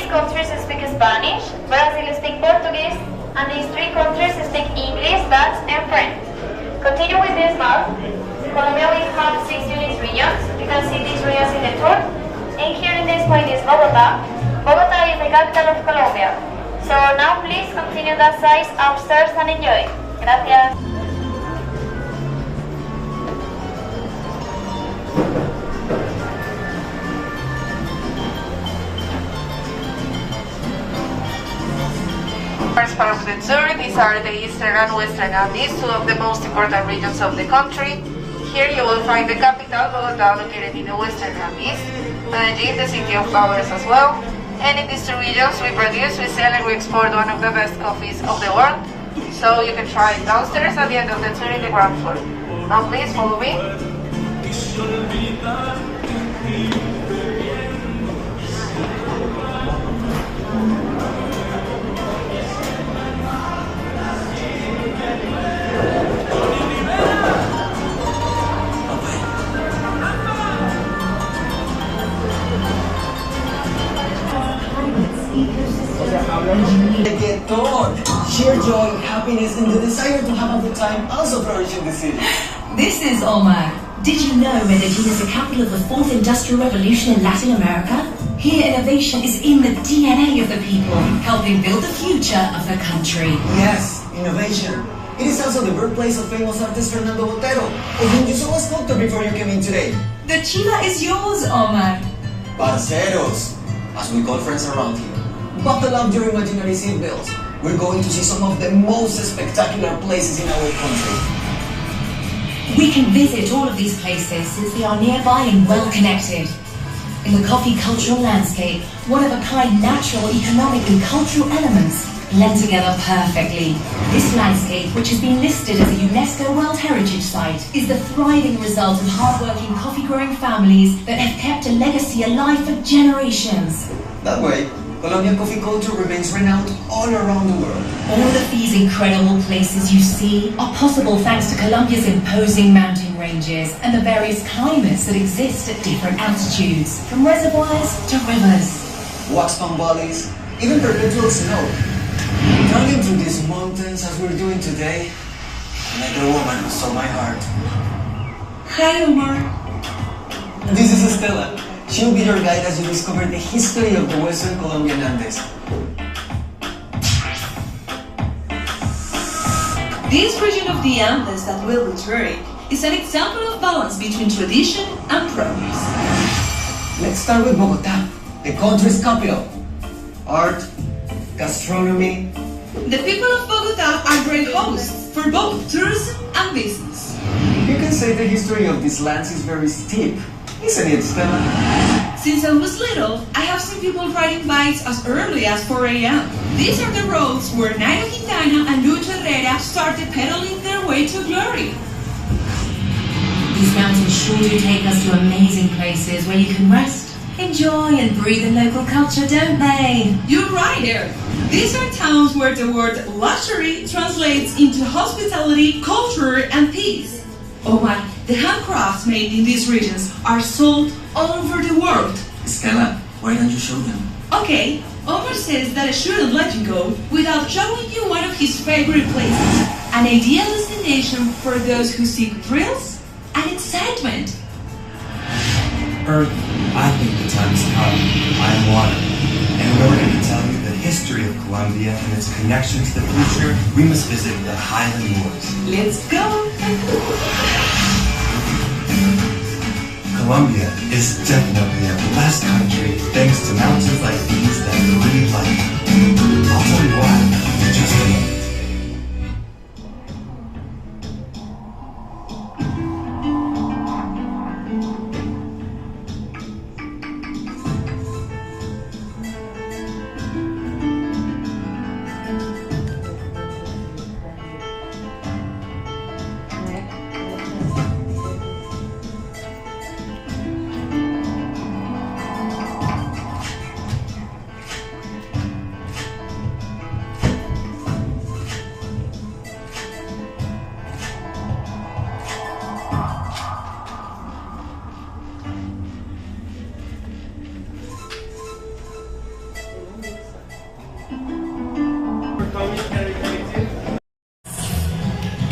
These countries speak Spanish, Brazil speak Portuguese, and these three countries speak English, Dutch, and French. Continue with this map. Colombia will have 6 unique regions. You can see these regions in the tour. And here in this point is Bogota. Bogota is the capital of Colombia. So now please continue that size upstairs and enjoy. Gracias. First part of the tour, these are the Eastern and Western Andes, two of the most important regions of the country. Here you will find the capital, Bogota, located in the Western Andes, Medellin, the city of flowers as well. And in these two regions we produce, we sell and we export one of the best coffees of the world. So you can try it downstairs at the end of the tour in the ground floor. Now please follow me. Reggaeton, sheer joy, happiness, and the desire to have a good time also flourish in the city. This is Omar. Did you know Medellin is the capital of the fourth industrial revolution in Latin America? Here, innovation is in the DNA of the people, helping build the future of the country. Yes, innovation. It is also the birthplace of famous artist Fernando Botero, of whom you saw a sculpture before you came in today. The chiva is yours, Omar. Parceros, as we call friends around here. Buckle up your imaginary seatbelts. We're going to see some of the most spectacular places in our country. We can visit all of these places since they are nearby and well connected. In the coffee cultural landscape, one-of-a-kind natural, economic and cultural elements blend together perfectly. This landscape, which has been listed as a UNESCO World Heritage Site, is the thriving result of hard-working coffee-growing families that have kept a legacy alive for generations. That way, Colombian coffee culture remains renowned all around the world. All of these incredible places you see are possible thanks to Colombia's imposing mountain ranges and the various climates that exist at different altitudes, from reservoirs to rivers. Waxpan valleys, even perpetual snow. Traveling through these mountains as we're doing today, I met a woman who stole my heart. Hi, Omar. This is Estela. She'll be your guide as you discover the history of the Western Colombian Andes. This region of the Andes that we'll be touring is an example of balance between tradition and progress. Let's start with Bogota, the country's capital. Art, gastronomy. The people of Bogota are great hosts for both tourism and business. You can say the history of these lands is very steep, isn't it, Stella? Since I was little, I have seen people riding bikes as early as 4 a.m. These are the roads where Nairo Quintana and Lucho Herrera started pedaling their way to glory. These mountains sure do take us to amazing places where you can rest, enjoy and breathe in local culture, don't they? You're right there. These are towns where the word luxury translates into hospitality, culture and peace. Omar, the handcrafts made in these regions are sold all over the world. Stella, why don't you show them? Okay, Omar says that I shouldn't let you go without showing you one of his favorite places. An ideal destination for those who seek thrills and excitement. Earth, I think the time has come. I am water. And in order to tell you the history of Colomvia and its connection to the future, we must visit the Highland Moors. Let's go! Colombia is definitely a blessed country thanks to mountains like these that breathe life. I'll tell you why in just a moment.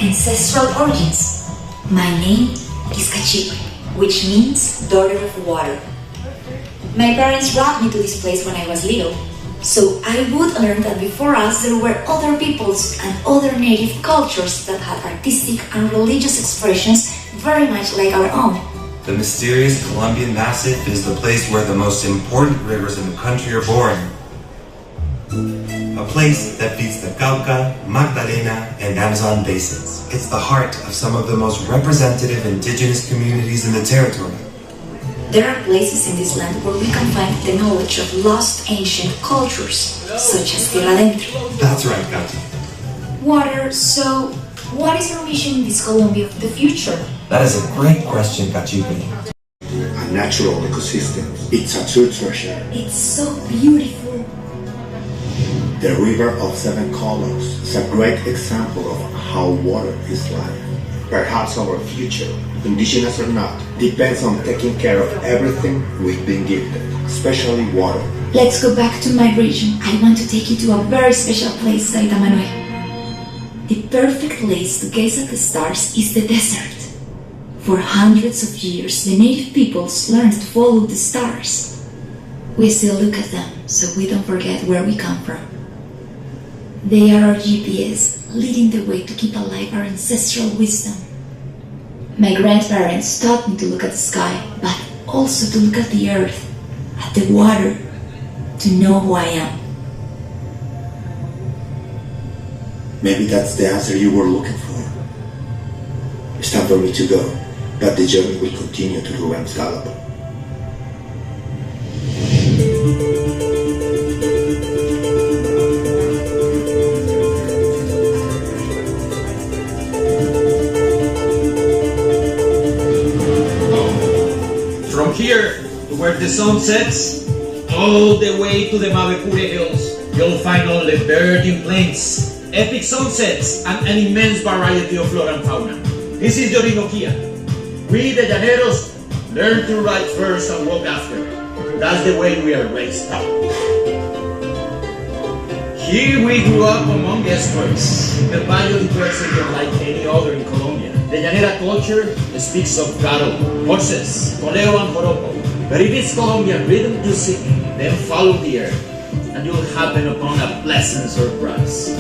Ancestral Origins. My name is Cachipe, which means daughter of water. My parents brought me to this place when I was little, so I would learn that before us there were other peoples and other native cultures that had artistic and religious expressions very much like our own. The mysterious Colombian Massif is the place where the most important rivers in the country are born. A place that feeds the Cauca, Magdalena, and Amazon basins. It's the heart of some of the most representative indigenous communities in the territory. There are places in this land where we can find the knowledge of lost ancient cultures, such as Tierra Adentro. That's right, Gati. Water, so what is our mission in this Colombia of the future? That is a great question, Cachipe. A natural ecosystem. It's a true treasure. It's so beautiful. The river of seven colors is a great example of how water is life. Perhaps our future, indigenous or not, depends on taking care of everything we've been gifted, especially water. Let's go back to my region. I want to take you to a very special place, Sarita Manuel. The perfect place to gaze at the stars is the desert. For hundreds of years, the native peoples learned to follow the stars. We still look at them, so we don't forget where we come from. They are our GPS, leading the way to keep alive our ancestral wisdom. My grandparents taught me to look at the sky, but also to look at the earth, at the water, to know who I am. Maybe that's the answer you were looking for. It's time for me to go, but the journey will continue to Ruben's Gallop. From here to where the sun sets, all the way to the Mavecure Hills, you'll find only virgin plains, epic sunsets, and an immense variety of flora and fauna. This is the Orinoquia. We, the Llaneros, learn to ride first and walk after. That's the way we are raised up. Here we grew up among estuaries, the biodiversity unlike any other in Colombia. The Llanera culture speaks of cattle, horses, coleo and joropo. But if it's Colombian rhythm music, then follow the earth, and you'll happen upon a pleasant surprise.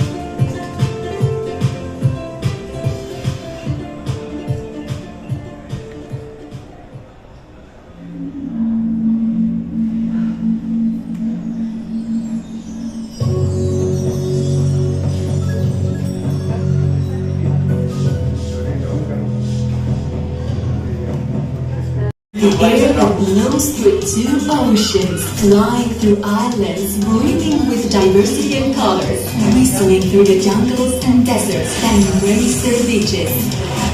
The air that blows through two oceans, flying through islands, breathing with diversity and colors, whistling through the jungles and deserts that embrace their beaches.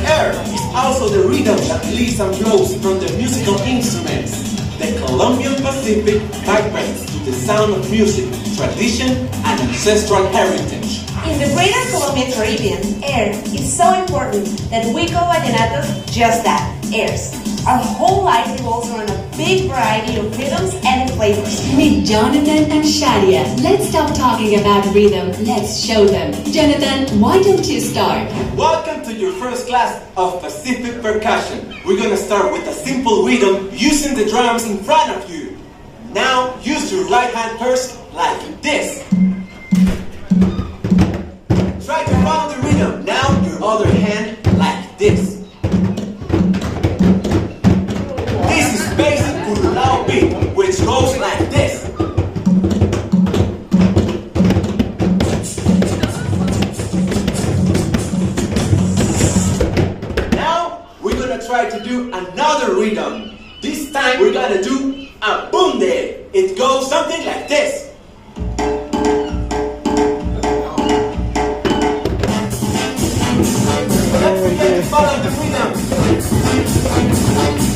Air is also the rhythm that leads and flows from the musical instruments. The Colombian Pacific vibrates to the sound of music, tradition, and ancestral heritage. In the greater Colombian Caribbean, air is so important that we call vallenatos just that, airs. Our whole life revolves around a big variety of rhythms and flavors. Meet Jonathan and Shadia. Let's stop talking about rhythm. Let's show them. Jonathan, why don't you start? Welcome to your first class of Pacific percussion. We're gonna start with a simple rhythm using the drums in front of you. Now use your right hand first like this. Try to follow the rhythm. Now your other hand like this. This is basic Curulao beat, which goes like this. Now we're gonna try to do another rhythm. This time we're gonna do a bunde. It goes something like this. Don't forget to follow the rhythm.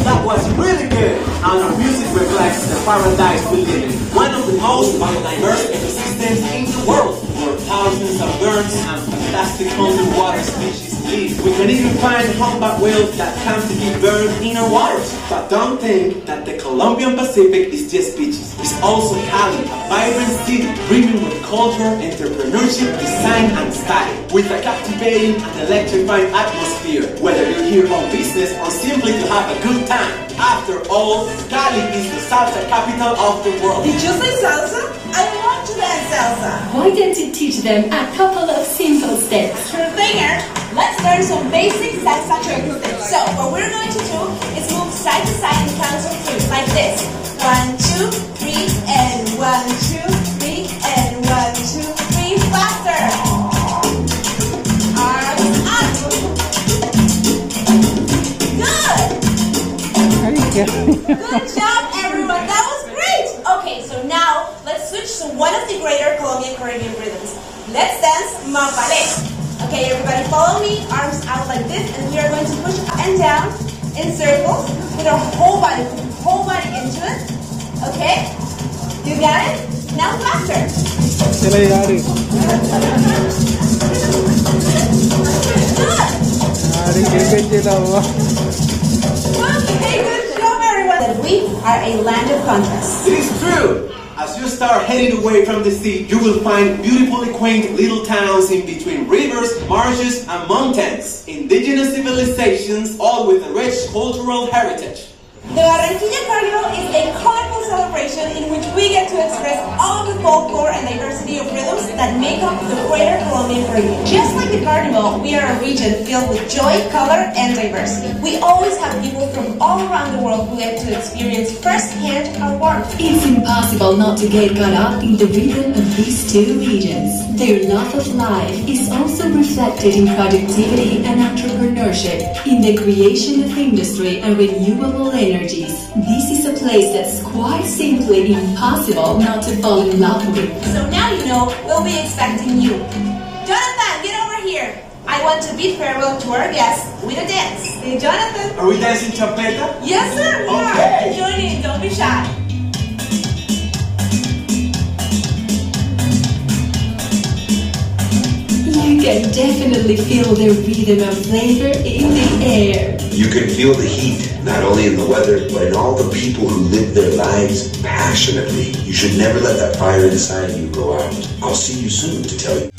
That was really good. And our music reflects the paradise we live in. One of the most biodiverse ecosystems in the world, where thousands of birds and fantastic underwater species live. We can even find humpback whales that come to give birth in our waters. But don't think that the Colombian Pacific is just beaches. It's also Cali, a vibrant city brimming with culture, entrepreneurship, design, and style, with a captivating and electrifying atmosphere, whether you're here on business or simply to have a good time. After all, Cali is the salsa capital of the world. Did you say salsa? I want to dance salsa. Why don't you teach them a couple of simple steps? Sure thing, let's learn some basic salsa tricks. So what we're going to do is move side to side in counts of 3, like this. 1, 2, 3, and 1, 2, 3, and 1, 2, 3, faster. Arms up. Good. Good job, everyone. That was great. Okay, so now let's switch to one of the greater Colombian Caribbean rhythms. Let's dance mambale. Okay, everybody follow me. Arms out like this, and we are going to push up and down in circles with our whole body. Put your whole body into it. Okay? You got it? Now faster. Good. Okay, good job, everyone. That we are a land of contrasts. It is true. As you start heading away from the sea, you will find beautifully quaint little towns in between rivers, marshes, and mountains. Indigenous civilizations, all with a rich cultural heritage. The Barranquilla Carnival is a colorful celebration in which we get to express all of the folklore and diversity of rhythms that make up the greater Colombian Caribbean. Just like the carnival, we are a region filled with joy, color, and diversity. We always have people from all around the world who get to experience firsthand our warmth. It's impossible not to get caught up in the rhythm of these two regions. Their love of life is also reflected in productivity and entrepreneurship, in the creation of industry and renewable energies. This is a place that's quite simply impossible not to fall in love with. So now you know we'll be expecting you. Jonathan, get over here. I want to bid farewell to our guests with a dance. Hey, Jonathan. Are we dancing champeta? Yes, sir, we are. Join in, don't be shy. You can definitely feel the rhythm and flavor in the air. You can feel the heat, not only in the weather, but in all the people who live their lives passionately. You should never let that fire inside you go out. I'll see you soon to tell you.